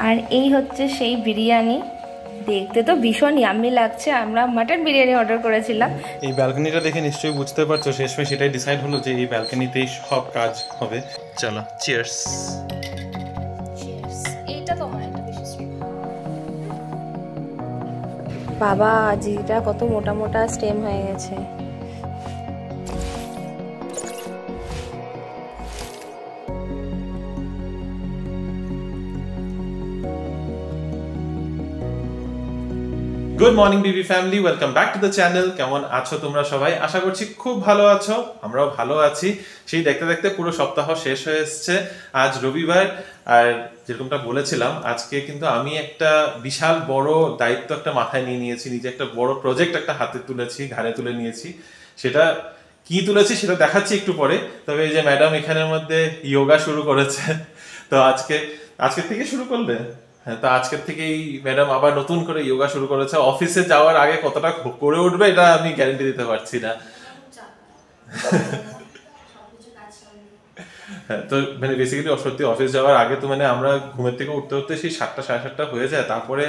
আর এই হচ্ছে সেই বিরিয়ানি, দেখতে তো ভীষণ ইয়াম্মি লাগছে। আমরা মাটন বিরিয়ানি অর্ডার করেছিলাম। এই ব্যালকনিটা দেখে নিশ্চয়ই বুঝতে পারছো শেষমেশ সেটাই ডিসাইড হলো যে এই ব্যালকনিতেই সব কাজ হবে। চলো চিয়ার্স। এইটা তোমার, এটা বিশেষ। বাবা জিটা কত মোটা মোটা স্টেম হয়ে গেছে। Good morning Bibi family, welcome back to the channel. কেমন আছো তোমরা সবাই? আশা করছি খুব ভালো আছো, আমরাও ভালো আছি। সেই দেখতে দেখতে পুরো সপ্তাহ শেষ হয়ে এসছে, আজ রবিবার। আর যেরকমটা বলেছিলাম, আজকে কিন্তু আমি একটা বিশাল বড় দায়িত্ব একটা মাথায় নিয়ে নিয়েছি, নিজে একটা বড় প্রজেক্ট একটা হাতে তুলেছি, ঘাড়ে তুলে নিয়েছি। সেটা কি তুলেছি সেটা দেখাচ্ছি একটু পরে। তবে এই যে ম্যাডাম এখানের মধ্যে যোগা শুরু করেছে, তো আজকের থেকে শুরু করলে। হ্যাঁ, তো আজকের থেকেই ম্যাডাম আবার নতুন করে যোগা শুরু করেছে। অফিসে যাওয়ার আগে কতটা করে উঠবে এটা আমি গ্যারান্টি দিতে পারছি না। হ্যাঁ, তো মানে বেসিক্যালি সত্যি অফিস যাওয়ার আগে তো মানে আমরা ঘুমের থেকে উঠতে উঠতে সেই 7টা সাড়ে 7টা হয়ে যায়। তারপরে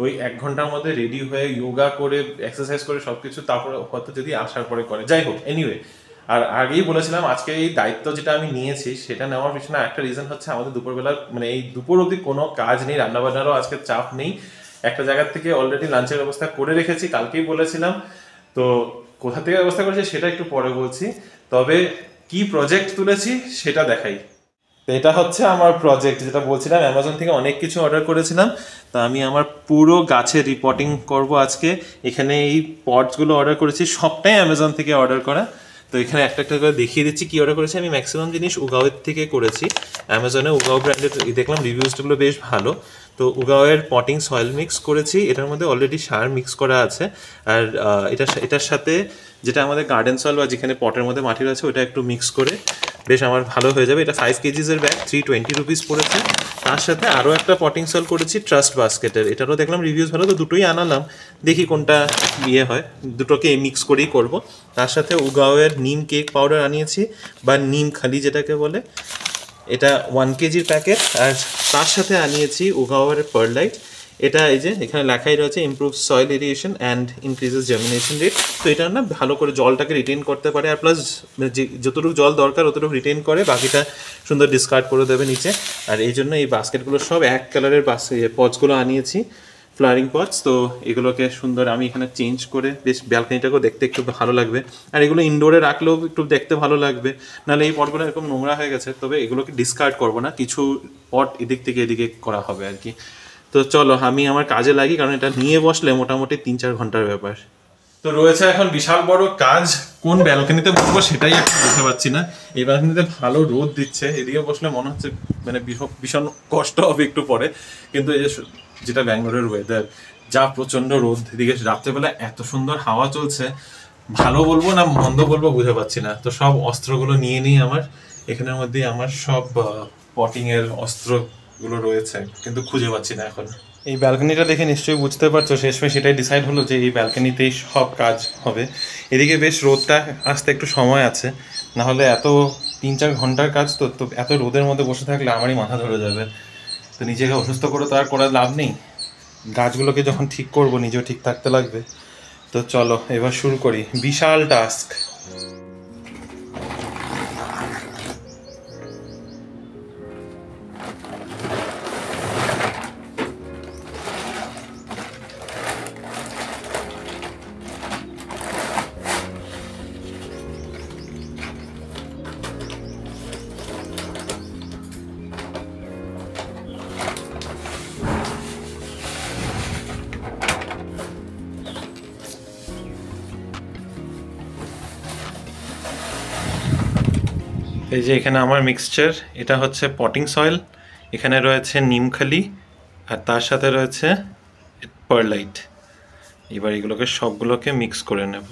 ওই 1 ঘন্টার মধ্যে রেডি হয়ে যোগা করে এক্সারসাইজ করে সবকিছু, তারপরে হয়তো যদি আসার পরে করে, যাই হোক এনিওয়ে। আর আগেই বলেছিলাম আজকে এই দায়িত্ব যেটা আমি নিয়েছি সেটা নেওয়ার পিছনে একটা রিজন হচ্ছে আমাদের দুপুরবেলা মানে এই দুপুর অবধি কোনো কাজ নেই, রান্নাবান্নারও আজকে চাপ নেই। একটা জায়গা থেকে অলরেডি লাঞ্চের ব্যবস্থা করে রেখেছি, কালকেই বলেছিলাম। তো কোথা থেকে ব্যবস্থা করেছি সেটা একটু পরে বলছি। তবে কি প্রজেক্ট তুলেছি সেটা দেখাই। এটা হচ্ছে আমার প্রজেক্ট, যেটা বলছিলাম অ্যামাজন থেকে অনেক কিছু অর্ডার করেছিলাম। তো আমি আমার পুরো গাছের রিপোর্টিং করব আজকে। এখানে এই পটসগুলো অর্ডার করেছি, সবটাই অ্যামাজন থেকে অর্ডার করা। তো এখানে একটা একটা করে দেখিয়ে দিচ্ছি কি অর্ডার করেছি। আমি ম্যাক্সিমাম জিনিস উগাওয়ের থেকে করেছি। অ্যামাজনে উগাও ব্র্যান্ডের দেখলাম রিভিউজগুলো বেশ ভালো। তো উগাওয়ের পটিং সয়েল মিক্স করেছি, এটার মধ্যে অলরেডি সার মিক্স করা আছে। আর এটার সাথে যেটা আমাদের গার্ডেন সয়েল বা যেখানে পটের মধ্যে মাটি রয়েছে ওটা একটু মিক্স করে বেশ আমার ভালো হয়ে যাবে। এটা 5 কেজিসের ব্যাগ, 320 রুপিস পড়েছে। তার সাথে আরও একটা পটিং সয়েল করেছি ট্রাস্ট বাস্কেটের, এটারও দেখলাম রিভিউজ ভালো, তো দুটোই আনালাম। দেখি কোনটা ইয়ে হয়, দুটোকে মিক্স করেই করব। তার সাথে উগাওয়ের নিম কেক পাউডার আনিয়েছি, বা নিম খালি যেটাকে বলে, এটা 1 কেজির প্যাকেট। আর তার সাথে আনিয়েছি উগাওয়ের পারলাইট। এটা এই যে এখানে লেখাই রয়েছে improve soil aeration and increases germination rate. তো এটা না ভালো করে জলটাকে রিটেন করতে পারে, আর প্লাস যে যতটুকু জল দরকার অতটুকু রিটেন করে, বাকিটা সুন্দর ডিসকার্ড করে দেবে নিচে। আর এই জন্য এই বাস্কেটগুলো সব এক কালারের পটসগুলো আনিয়েছি, ফ্লাওয়ারিং পটস। তো এগুলোকে সুন্দর আমি এখানে চেঞ্জ করে বেশ ব্যালকনিটাকেও দেখতে একটু ভালো লাগবে। আর এগুলো ইনডোরে রাখলেও একটু দেখতে ভালো লাগবে, নাহলে এই পটগুলো এরকম নোংরা হয়ে গেছে। তবে এগুলোকে ডিসকার্ড করবো না, কিছু পট এদিক থেকে এদিকে করা হবে আর কি। তো চলো আমি আমার কাজে লাগি, কারণ এটা নিয়ে বসলে মোটামুটি 3-4 ঘন্টার ব্যাপার। তো রয়েছে এখন বিশাল বড় কাজ, কোন ব্যালকনিতে বসবো সেটাই এখন বুঝতে পারছি না। এই ব্যালকনিতে ভালো রোদ দিচ্ছে, এদিকে বসলে মনে হচ্ছে মানে ভীষণ কষ্ট হবে একটু পরে। কিন্তু এই যেটা ব্যাঙ্গালোরের ওয়েদার, যা প্রচন্ড রোদ, এদিকে রাত্রেবেলা এত সুন্দর হাওয়া চলছে, ভালো বলবো না মন্দ বলবো বুঝতে পারছি না। তো সব অস্ত্রগুলো নিয়ে নিই আমার, এখানের মধ্যে আমার সব পটিং এর অস্ত্রগুলো রয়েছে, কিন্তু খুঁজে পাচ্ছি না এখন। এই ব্যালকনিটা দেখে নিশ্চয়ই বুঝতে পারছো শেষমেশ সেটাই ডিসাইড হলো যে এই ব্যালকনিতেই সব কাজ হবে। এদিকে বেশ রোদটা আসতে একটু সময় আছে, না হলে এত 3-4 ঘন্টার কাজ তো এত রোদের মধ্যে বসে থাকলে আমারই মাথা ধরে যাবে। তো নিজেকে অসুস্থ করে তো আর করার লাভ নেই, গাছগুলোকে যখন ঠিক করব নিজেও ঠিক থাকতে লাগবে। তো চলো এবার শুরু করি, বিশাল টাস্ক। এই যে এখানে আমার মিক্সচার, এটা হচ্ছে পটিং সয়েল, এখানে রয়েছে নিমখালি, আর তার সাথে রয়েছে পারলাইট। এবার এগুলোকে সবগুলোকে মিক্স করে নেব।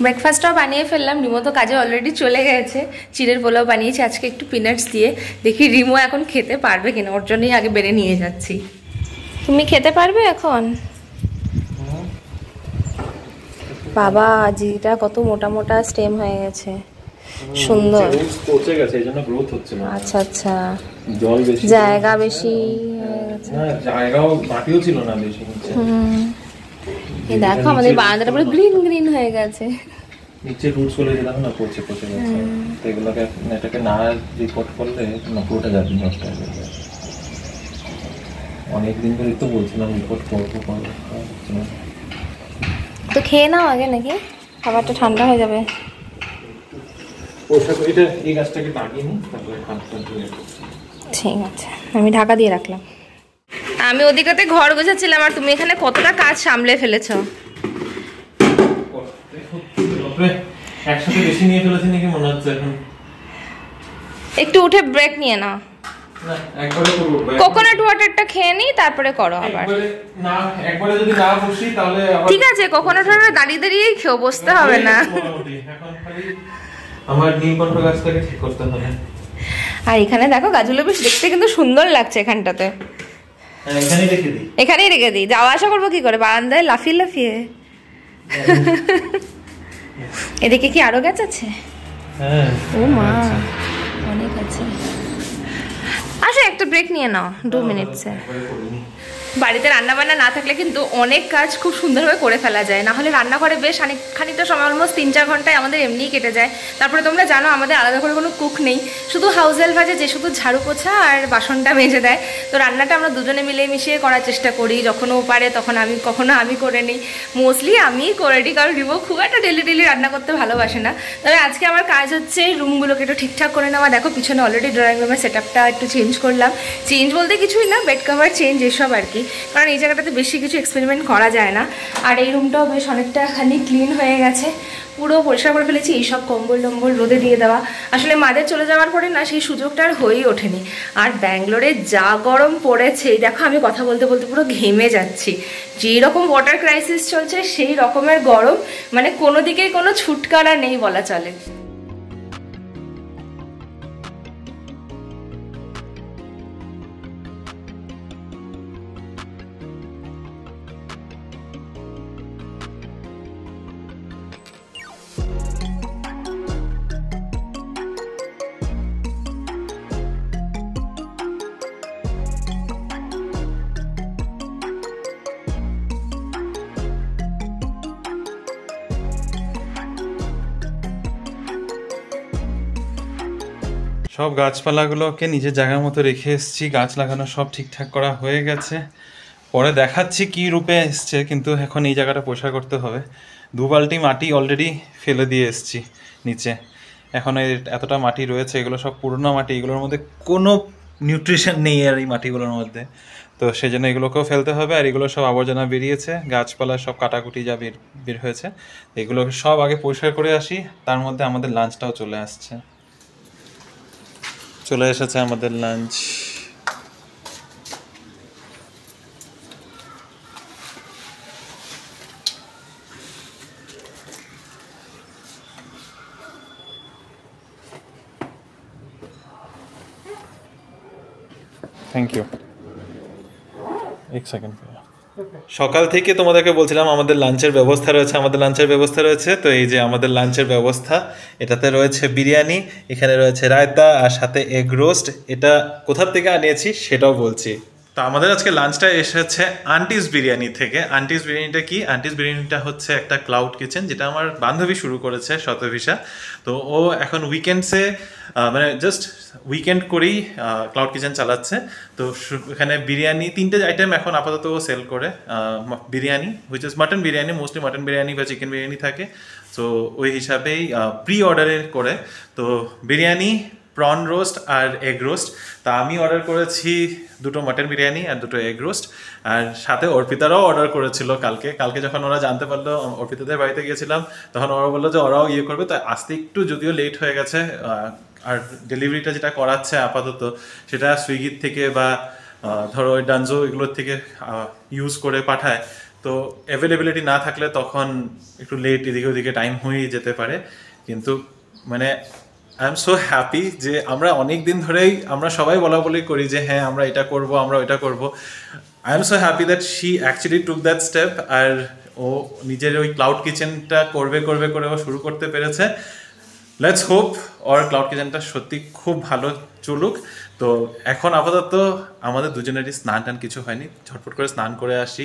ব্রেকফাস্টটাও বানিয়ে ফেললাম, রিমো তো কাজে অলরেডি চলে গেছে। চিড়ের পোলাও বানিয়েছি আজকে একটু পিনাটস দিয়ে, দেখি রিমো এখন খেতে পারবে কিনা, ওর জন্যই আগে বেড়ে নিয়ে যাচ্ছি। তুমি খেতে পারবে এখন? বাবা জিটা কত মোটা মোটা স্টেম হয়ে গেছে। সুন্দর। রুটস পচে গেছে, এইজন্য গ্রোথ হচ্ছে না। আচ্ছা আচ্ছা, জল বেশি, জায়গা বেশি হয়ে গেছে। না জায়গাও মাটিও ছিল না বেশি নিচে। এই দেখো আমাদের বারান্দাটা পুরো গ্রিন গ্রিন হয়ে গেছে। নিচে রুটস গুলো যেরকম না পচে পচে গেছে, তো এগুলোকে এটাকে না রিপোর্ট করলে না পুরোটা যাবে, নষ্ট হয়ে যাবে। অনেকদিন ধরে তো বলছিলাম রিপোর্ট করবো করবো, তো খেয়ে নাও আগে নাকি খাবারটা ঠান্ডা হয়ে যাবে। এই গাছটাকে লাগিয়ে নিই, তারপরে হাতটা ধুয়ে। ঠিক আছে, আমি ঢাকা দিয়ে রাখলাম। আমি ওদিকেতে ঘর গোছাচ্ছিলাম আর তুমি এখানে কতটা কাজ সামলে ফেলেছ। একসাথে বেশি নিয়ে ফেলেছি নাকি মনে হচ্ছে এখন। একটু উঠে ব্রেক নিয়ে নাও। কোকোনাট ওয়াটারটা খেয়ে নি, তারপরে করো আবার। একবারে যদি না বসি তাহলে ঠিক আছে, কোকোনাট ওয়াটার দাঁড়িয়ে দাঁড়িয়েই খেও, বসতে হবে না। এখন খালি আমার নীলকণ্ঠ গাছটাকে ঠিক করতে হবে। আর এখানে দেখো গাছগুলো বেশ দেখতে কিন্তু সুন্দর লাগছে এখানটাতে। এখানেই রেখে দিই, যাওয়া আসা করবো কি করে বারান্দায় লাফিয়ে লাফিয়ে। এদিকে কি আরো গাছ আছে? ও মা, অনেক আছে। আচ্ছা একটা ব্রেক নিয়ে নাও 2 মিনিটসে। বাড়িতে রান্না বান্না না থাকলে কিন্তু অনেক কাজ খুব সুন্দরভাবে করে ফেলা যায়, না হলে রান্নাঘরে বেশ খানিকটা সময় অলমোস্ট 3-4 ঘন্টায় আমাদের এমনিই কেটে যায়। তারপরে তোমরা জানো আমাদের আলাদা করে কোনো কুক নেই, শুধু হাউস হেল্প আছে যে শুধু ঝাড়ু পোছা আর বাসনটা মেজে দেয়। তো রান্নাটা আমরা দুজনে মিলে মিশিয়ে করার চেষ্টা করি, যখন ও পারে তখন কখনো আমি করে নিই, মোস্টলি আমিই করে নিই, কারণ রিমো খুব একটা ডেলি রান্না করতে ভালোবাসে না। তবে আজকে আমার কাজ হচ্ছে রুমগুলোকে একটু ঠিকঠাক করে নেওয়া। দেখো পিছনে অলরেডি ড্রয়িং রুমের সেট আপটা একটু চেঞ্জ করলাম, চেঞ্জ বলতে কিছুই না, বেড কভার চেঞ্জ এসব আর কি, কারণ এই জায়গাটাতে বেশি কিছু এক্সপেরিমেন্ট করা যায় না। আর এই রুমটাও বেশ অনেকটা খানি ক্লিন হয়ে গেছে, পুরো পরিষ্কার করে ফেলেছি। এইসব কম্বল টম্বল রোদে দিয়ে দেওয়া, আসলে মাদের চলে যাওয়ার পরে না সেই সুযোগটা আর হয়েই ওঠেনি। আর ব্যাঙ্গালোরে যা গরম পড়েছে, দেখো আমি কথা বলতে বলতে পুরো ঘেমে যাচ্ছি। যেই রকম ওয়াটার ক্রাইসিস চলছে সেই রকমের গরম, মানে কোনো দিকেই কোনো ছুটকারা নেই বলা চলে। সব গাছপালাগুলোকে নিজের জায়গার মতো রেখে এসেছি, গাছ লাগানো সব ঠিকঠাক করা হয়ে গেছে। পরে দেখাচ্ছি কি রূপে এসছে, কিন্তু এখন এই জায়গাটা পরিষ্কার করতে হবে। 2 বালতি মাটি অলরেডি ফেলে দিয়ে এসেছি নিচে, এখন এতটা মাটি রয়েছে, এগুলো সব পুরনো মাটি, এগুলোর মধ্যে কোনো নিউট্রিশন নেই আর এই মাটিগুলোর মধ্যে, তো সেই জন্য এগুলোকেও ফেলতে হবে। আর এগুলো সব আবর্জনা বেরিয়েছে, গাছপালা সব কাটাকুটি যা বের হয়েছে, এগুলো সব আগে পরিষ্কার করে আসি। তার মধ্যে আমাদের লাঞ্চটাও চলে আসছে, চলে এসেছে আমাদের লাঞ্চ। থ্যাংক ইউ, এক সেকেন্ড। সকাল থেকে তোমাদেরকে বলছিলাম আমাদের লাঞ্চের ব্যবস্থা রয়েছে, তো এই যে আমাদের লাঞ্চের ব্যবস্থা, এটাতে রয়েছে বিরিয়ানি, এখানে রয়েছে রায়তা আর সাথে এগ রোস্ট। এটা কোথা থেকে আনিয়েছি সেটাও বলছি। তো আমাদের আজকে লাঞ্চটা এসেছে আন্টিস বিরিয়ানি থেকে। আন্টিস বিরিয়ানিটা কি? আন্টিস বিরিয়ানিটা হচ্ছে একটা ক্লাউড কিচেন, যেটা আমার বান্ধবী শুরু করেছে, শতভিসা। তো ও এখন উইকেন্ডসে মানে জাস্ট উইকেন্ড করেই ক্লাউড কিচেন চালাচ্ছে। তো এখানে বিরিয়ানি 3টে আইটেম এখন আপাতত ও সেল করে। Biryani which is mutton biryani, mostly mutton biryani বা চিকেন বিরিয়ানি থাকে, তো ওই হিসাবেই প্রি অর্ডারে করে। তো বিরিয়ানি, প্রন রোস্ট আর এগ রোস্ট। তা আমি অর্ডার করেছি 2টো মাটন বিরিয়ানি আর 2টো এগ রোস্ট। আর সাথে অর্পিতারাও অর্ডার করেছিল কালকে যখন ওরা জানতে পারলো, অর্পিতাদের বাড়িতে গিয়েছিলাম, তখন ওরা বললো যে ওরাও করবে। তো আসতে একটু যদিও লেট হয়ে গেছে, আর ডেলিভারিটা যেটা করাচ্ছে আপাতত সেটা সুইগির থেকে বা ধরো ওই ডানজো এগুলোর থেকে ইউজ করে পাঠায়। তো অ্যাভেলেবিলিটি না থাকলে তখন একটু লেট এদিকে ওদিকে টাইম হয়েই যেতে পারে। কিন্তু মানে আই এম সো হ্যাপি যে আমরা অনেক দিন ধরেই আমরা সবাই বলা বলি করি যে হ্যাঁ আমরা এটা করব, আমরা ওইটা করব। I am so happy that she actually took that step. আর ও নিজের ওই ক্লাউড কিচেনটা করবে করে ও শুরু করতে পেরেছে। লেটস হোপ ওর ক্লাউড কিচেনটা সত্যি খুব ভালো চলুক। তো এখন আপাতত আমাদের দুজনেরই স্নান টান কিছু হয়নি, ঝটপট করে স্নান করে আসি।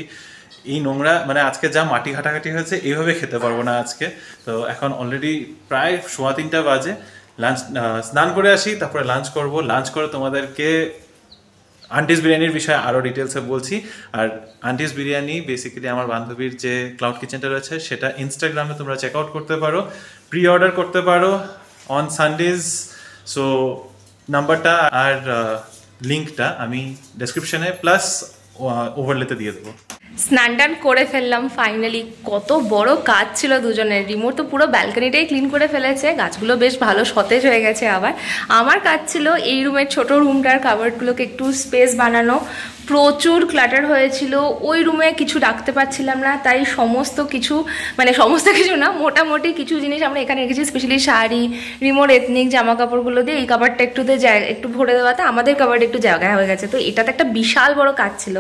এই নোংরা মানে আজকে যা মাটি ঘাটাঘাটি হয়েছে এইভাবে খেতে পারবো না আজকে। তো এখন অলরেডি প্রায় 3:15 বাজে, লাঞ্চ স্নান করে আসি, তারপরে লাঞ্চ করব। লাঞ্চ করে তোমাদেরকে আন্টিস বিরিয়ানির বিষয়ে আরও ডিটেলসে বলছি। আর আন্টিস বিরিয়ানি বেসিক্যালি আমার বান্ধবীর যে ক্লাউড কিচেনটা রয়েছে সেটা ইনস্টাগ্রামে তোমরা চেক আউট করতে পারো, প্রি অর্ডার করতে পারো অন সানডেজ। সো নাম্বারটা আর লিঙ্কটা আমি ডেসক্রিপশনে প্লাস ওভারলেতে দিয়ে দেবো। স্নান টান করে ফেললাম ফাইনালি। কত বড় কাজ ছিল দুজনের। রিমোট তো পুরো ব্যালকনিটাই ক্লিন করে ফেলেছে, গাছগুলো বেশ ভালো সতেজ হয়ে গেছে। আবার আমার কাজ ছিল এই রুমের ছোট রুমটার কাভার্ডগুলোকে একটু স্পেস বানানো। প্রচুর ক্লাটার হয়েছিল, ওই রুমে কিছু রাখতে পারছিলাম না, তাই সমস্ত কিছু মানে সমস্ত কিছু না, মোটামুটি কিছু জিনিস আমরা এখানে রেখেছি। স্পেশালি শাড়ি, রিমোর এথনিক জামা কাপড়গুলো দিয়ে এই কাভারটা একটু ভরে দেওয়াতে আমাদের কাভারটা একটু জায়গায় হয়ে গেছে। তো এটাতে একটা বিশাল বড় কাজ ছিল,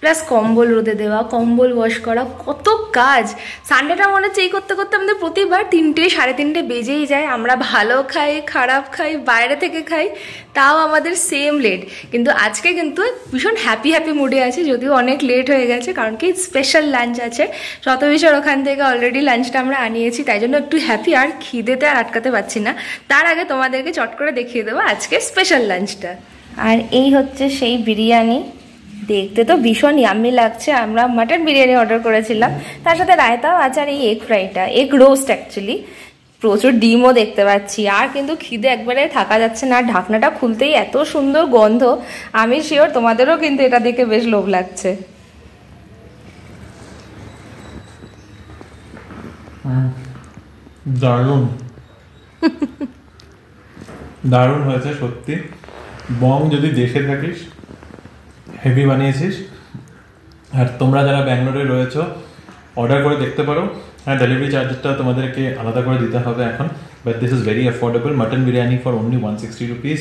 প্লাস কম্বল রোদে দেওয়া, কম্বল ওয়াশ করা, কত কাজ। সানডেটা মনে হচ্ছে এই করতে করতে আমাদের প্রতিবার 3টে 3:30 বেজেই যায়। আমরা ভালো খাই, খারাপ খাই, বাইরে থেকে খাই, তাও আমাদের সেম লেট। কিন্তু আজকে কিন্তু ভীষণ হ্যাপি মুডে আছে, যদিও অনেক লেট হয়ে গেছে, কারণ কি স্পেশাল লাঞ্চ আছে শতবিশের ওখান থেকে। অলরেডি লাঞ্চটা আমরা আনিয়েছি, তাই জন্য একটু হ্যাপি, আর খিদেতে আর আটকাতে পারছি না। তার আগে তোমাদেরকে চট করে দেখিয়ে দেবো আজকে স্পেশাল লাঞ্চটা। আর এই হচ্ছে সেই বিরিয়ানি, দেখতে তো ভীষণ ইয়াম্মি লাগছে। আমরা মাটন বিরিয়ানি অর্ডার করেছিলাম, তার সাথে রায়তাও আছে, আর এই এগ ফ্রাইটা, এগ রোস্ট অ্যাকচুয়ালি। প্রচুর ডিমও দেখতে পাচ্ছি, আর কিন্তু খিদে একবারে থাকা যাচ্ছে না। ঢাকনাটা খুলতেই এত সুন্দর গন্ধ, আমি শিওর তোমাদেরও কিন্তু এটা দেখে বেশ লোভ লাগছে। দারুণ দারুণ হয়েছে সত্যি। বং যদি দেখে থাকিস হেভি বানিয়েছিস। আর তোমরা যারা ব্যাঙ্গালোরে রয়েছো অর্ডার করে দেখতে পারো। হ্যাঁ, ডেলিভারি চার্জেসটা তোমাদেরকে আলাদা করে দিতে হবে এখন, but this is very affordable. Mutton biryani for only 160 rupees.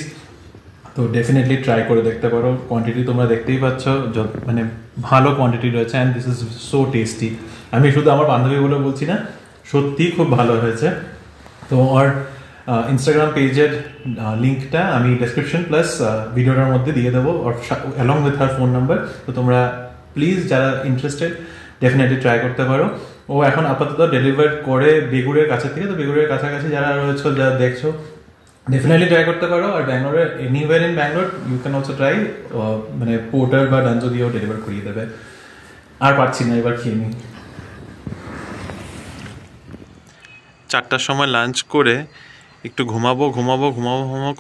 তো ডেফিনেটলি ট্রাই করে দেখতে পারো। কোয়ান্টিটি তোমরা দেখতেই পাচ্ছ, মানে ভালো কোয়ান্টিটি রয়েছে, and this is so tasty. আমি শুধু আমার বান্ধবী বলে বলছি না, সত্যিই খুব ভালো হয়েছে। তো ওর ইনস্টাগ্রাম পেজের লিঙ্কটা আমি ডেসক্রিপশন প্লাস ভিডিওটার মধ্যে দিয়ে দেবো, ওর along with her phone number. তো তোমরা প্লিজ যারা ইন্টারেস্টেড ডেফিনেটলি ট্রাই করতে পারো। ও এখন আপাতত ডেলিভার করে বেগুড়ের কাছে থেকে। তো বেগুড়ের কাছাকাছি যারা রয়েছে, যারা দেখছো, ডেফিনেটলি ট্রাই করতে পারো। আর ব্যাঙ্গালোরে anywhere in Bangalore you can also try, মানে পোর্টার বা ডানজো দিয়েও ডেলিভার করিয়ে দেবে। আর পারছি না, এবার খেয়ে নিই। 4টার সময় লাঞ্চ করে একটু ঘুমাবো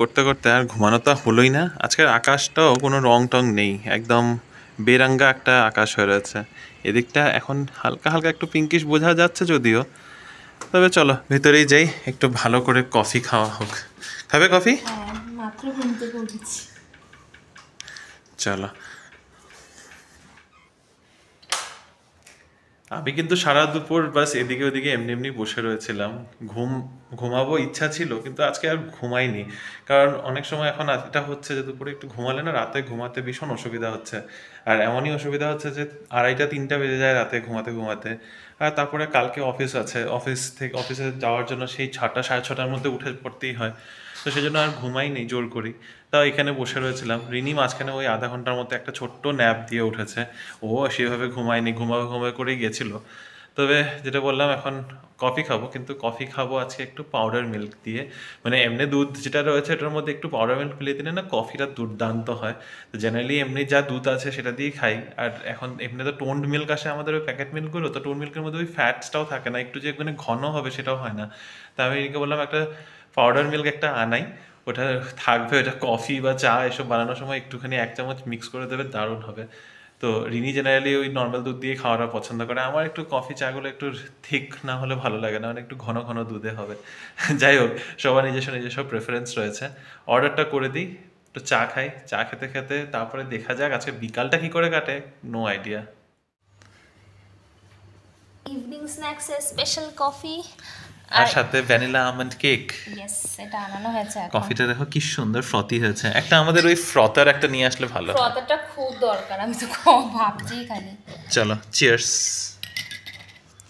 করতে করতে আর ঘুমানো তো হলোই না। আজকের আকাশটাও কোনো রং টং নেই, একদম বেরাঙ্গা একটা আকাশ হয়ে রয়েছে। এদিকটা এখন হালকা হালকা একটু পিঙ্কিশ বোঝা যাচ্ছে যদিও। তবে চলো ভেতরেই যাই, একটু ভালো করে কফি খাওয়া হোক। খাবে কফি? চলো। আমি কিন্তু সারা দুপুর বাস এদিকে ওদিকে এমনি বসে রয়েছিলাম। ঘুমাবো ইচ্ছা ছিল, কিন্তু আজকে আর ঘুমাইনি। কারণ অনেক সময় এখন এটা হচ্ছে যে দুপুরে একটু ঘুমালে না রাতে ঘুমাতে ভীষণ অসুবিধা হচ্ছে। আর এমনই অসুবিধা হচ্ছে যে 2:30-3টা বেজে যায় রাতে ঘুমাতে। আর তারপরে কালকে অফিস আছে, অফিসে যাওয়ার জন্য সেই 6টা 6:30টার মধ্যে উঠে পড়তেই হয়। তো সেই জন্য আর ঘুমাইনি জোর করি। তাও এখানে বসে রয়েছিলাম। রিনি মাঝখানে ওই আধা ঘন্টার মধ্যে একটা ছোট্ট ন্যাপ দিয়ে উঠেছে। ও সেভাবে ঘুমায়নি, ঘুমাবে করেই গেছিল। তবে যেটা বললাম, এখন কফি খাবো, কিন্তু কফি খাবো আজকে একটু পাউডার মিল্ক দিয়ে। মানে এমনি দুধ যেটা রয়েছে এটার মধ্যে একটু পাউডার মিল্ক মিলিয়ে দিলে না কফিটা দুর্দান্ত হয়। তো জেনারেলি এমনি যা দুধ আছে সেটা দিয়েই খাই। আর এখন এমনি তো টোন্ড মিল্ক আসে আমাদের, ওই প্যাকেট মিল্কগুলো। তো টোন্ড মিল্কের মধ্যে ওই ফ্যাটসটাও থাকে না, একটু যে মানে ঘন হবে সেটাও হয় না। তা আমি এদিকে বললাম একটা পাউডার মিল্ক একটা আনাই, ওটা থাকবে, ওটা কফি বা চা এসব বানানোর সময় একটুখানি 1 চামচ মিক্স করে দেবে, দারুণ হবে। তো রিনি জেনারেলি ওই নর্মাল দুধ দিয়ে খাওয়াটা পছন্দ করে। আমার একটু কফি চাগুলো একটু থিক না হলে ভালো লাগে না, মানে একটু ঘন দুধে হবে। যাই হোক, সবার নিজস্ব প্রেফারেন্স রয়েছে। অর্ডারটা করে দিই, একটু চা খাই। চা খেতে তারপরে দেখা যাক আজকে বিকালটা কি করে কাটে, নো আইডিয়া। ইভিনিং স্ন্যাক্সে স্পেশাল কফি আর সাথে ভ্যানিলা আমন্ড কেক। ইয়েস, এটা আনানো হয়েছে। কফিটা দেখো কি সুন্দর ফ্রথি হয়েছে। একটা আমাদের ওই ফ্রথার একটা নিয়ে আসলে ভালো। ফ্রথারটা খুব দরকার, আমি তো ভাবছি খালি। চলো চিয়ার্স।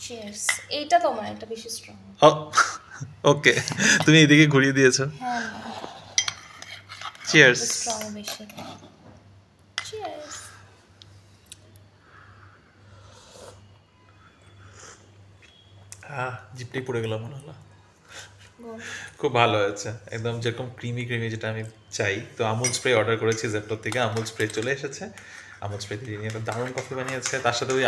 চিয়ার্স। এইটা তোমার, এটা বেশি স্ট্রং। ও ওকে, তুমি এদিকে ঘুরিয়ে দিয়েছো। চিয়ার্স। জিপটাই পড়ে গেল মনে হলো। খুব ভালো হয়েছে, একদম যেরকম ক্রিমি ক্রিমি যেটা আমি চাই। তো আমুল স্প্রে অর্ডার করেছি জেপ্টোর থেকে, আমুল স্প্রে চলে এসেছে। আমুল স্প্রে দিয়ে একটা দারুণ কফি বানিয়েছে, তার সাথে ওই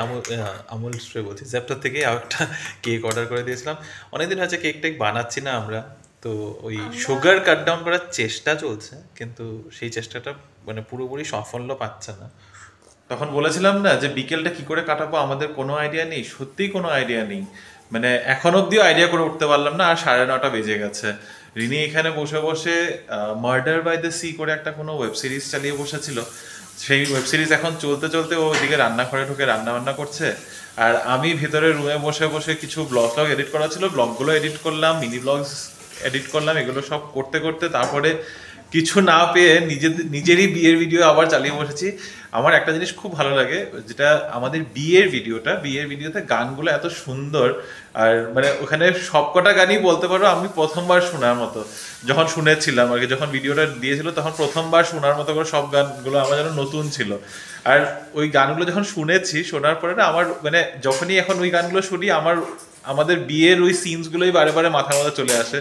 আমুল স্প্রে বলছি জেপ্টোর থেকে আর একটা কেক অর্ডার করে দিয়েছিলাম। অনেকদিন হয়েছে কেক টেক বানাচ্ছি না আমরা, তো ওই সুগার কাট ডাউন করার চেষ্টা চলছে, কিন্তু সেই চেষ্টাটা মানে পুরোপুরি সাফল্য পাচ্ছে না। তখন বলেছিলাম না যে বিকেলটা কি করে কাটাবো আমাদের কোনো আইডিয়া নেই, সত্যিই কোনো আইডিয়া নেই। মানে এখন অব্দিও আইডিয়া করে উঠতে পারলাম না, আর 9:30 বেজে গেছে। রিনি এখানে বসে বসে মার্ডার বাই দ্য সি করে একটা কোনো ওয়েব সিরিজ চালিয়ে বসেছিল। সেই ওয়েব সিরিজ এখন চলতে চলতে ও ওইদিকে রান্নাঘরে ঢুকে রান্না বান্না করছে, আর আমি ভিতরে রুমে বসে বসে কিছু ব্লগ এডিট করা ছিল, ব্লগগুলো এডিট করলাম, মিনি ব্লগস এডিট করলাম। এগুলো সব করতে করতে তারপরে কিছু না পেয়ে নিজেরই বিয়ের ভিডিও আবার চালিয়ে বসেছি। আমার একটা জিনিস খুব ভালো লাগে, যেটা আমাদের বিয়ের ভিডিওতে গানগুলো এত সুন্দর, আর মানে ওখানে সবকটা গানই বলতে পারো আমি প্রথমবার শোনার মতো। যখন শুনেছিলাম আর কি, যখন ভিডিওটা দিয়েছিল তখন প্রথমবার শোনার মতো করে সব গানগুলো আমার যেন নতুন ছিল। আর ওই গানগুলো যখন শোনার পরে না আমার মানে যখনই এখন ওই গানগুলো শুনি আমাদের বিয়ের ওই সিনসগুলোই বারে বারে মাথার মধ্যে চলে আসে।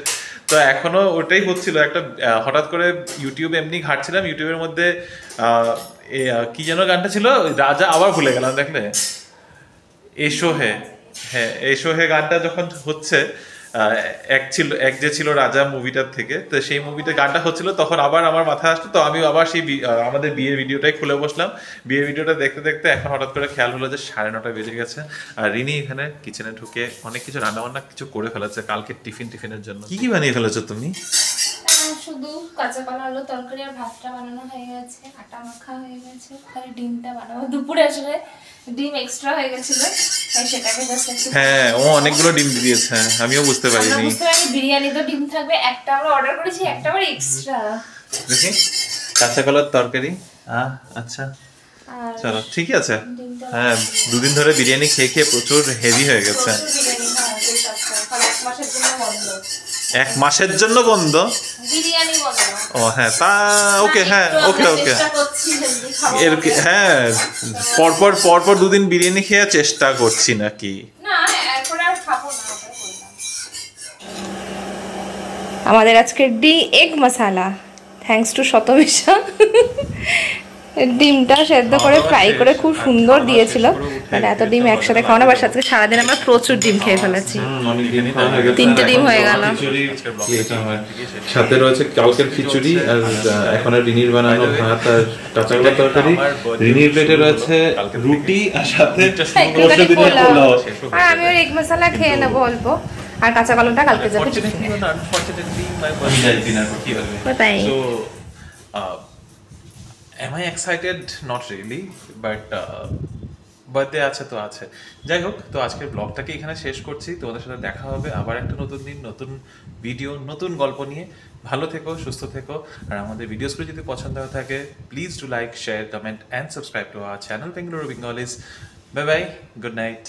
তো এখনো ওটাই হচ্ছিল, একটা হঠাৎ করে ইউটিউবে এমনি ঘাটছিলাম, ইউটিউবের মধ্যে কি যেন গানটা ছিল, রাজা, আবার ভুলে গেলাম দেখলে, এসো হে, হ্যাঁ এসো হে গানটা যখন হচ্ছে, এক যে ছিল রাজা মুভিটার থেকে, তো সেই মুভিতে গানটা হচ্ছিল, তখন আবার আমার মাথায় আসতো। তো আমি আবার সেই আমাদের বিয়ের ভিডিওটাই খুলে বসলাম। বিয়ের ভিডিওটা দেখতে দেখতে এখন হঠাৎ করে খেয়াল হলো যে 9:30 বেজে গেছে, আর রিনি এখানে কিচেনে ঢুকে অনেক কিছু রান্নাবান্না কিছু করে ফেলেছে কালকে টিফিনের জন্য। কি কি বানিয়ে ফেলেছো তুমি? শুধু কাঁচা কলা আলু তরকারি আর ভাতটা বানানো হয়ে গেছে, আটা মাখা হয়ে গেছে, খালি ডিমটা বানাবো। দুপুরে আসলে ডিম এক্সট্রা হয়ে গেছিল, তাই সেটাকে জাস্ট একটু। হ্যাঁ, ও অনেকগুলো ডিম দিয়েছে, আমিও বুঝতে পারিনি। বিরিয়ানি তো ডিম থাকবে, একটা আমরা অর্ডার করেছি, একটা আবার এক্সট্রা। দেখি কাঁচা কলার তরকারি, আচ্ছা চলো ঠিক আছে। হ্যাঁ, 2 দিন ধরে বিরিয়ানি খেয়ে খেয়ে প্রচুর হেভি হয়ে গেছে। 1 মাসের জন্য বন্ধ বিরিয়ানি বন্ধ। ও হ্যাঁ, তা ওকে, হ্যাঁ ওকে হ্যাঁ, পরপর 2 দিন বিরিয়ানি খেয়ে চেষ্টা করছি নাকি? আমাদের আজকে এগ মশালা, থ্যাঙ্কস টু শতবিশা। ডিমটা সেদ্ধ করে ফ্রাই করে খুব সুন্দর দিয়েছিল। মানে এত ডিম একসাথে খাওয়া না, বাস আজকে সারাদিন আমরা প্রচুর ডিম খেয়ে ফেলেছি, 3টে ডিম হয়ে গেল। সাথে রয়েছে কালকের খিচুড়ি, আর এখন রিনির বানানো ভাত আর কাঁচা কলা তরকারি। রিনির প্লেটে রয়েছে রুটি আর সাথে আর আমি ওর এগ মশালা খেয়ে নেবো অল্প, আর কাঁচা কলাটা কালকে যাবে। Am I excited? Not really, but birthday আছে তো আছে। যাই হোক, তো আজকের ব্লগটাকে এখানে শেষ করছি। তোমাদের সাথে দেখা হবে আবার একটা নতুন দিন, নতুন ভিডিও, নতুন গল্প নিয়ে। ভালো থেকো, সুস্থ থেকো, আর আমাদের ভিডিওসগুলো যদি পছন্দ হয়ে থাকে please do like, share, comment and subscribe to our channel Bengaluru Bengalis. Bye bye, good night.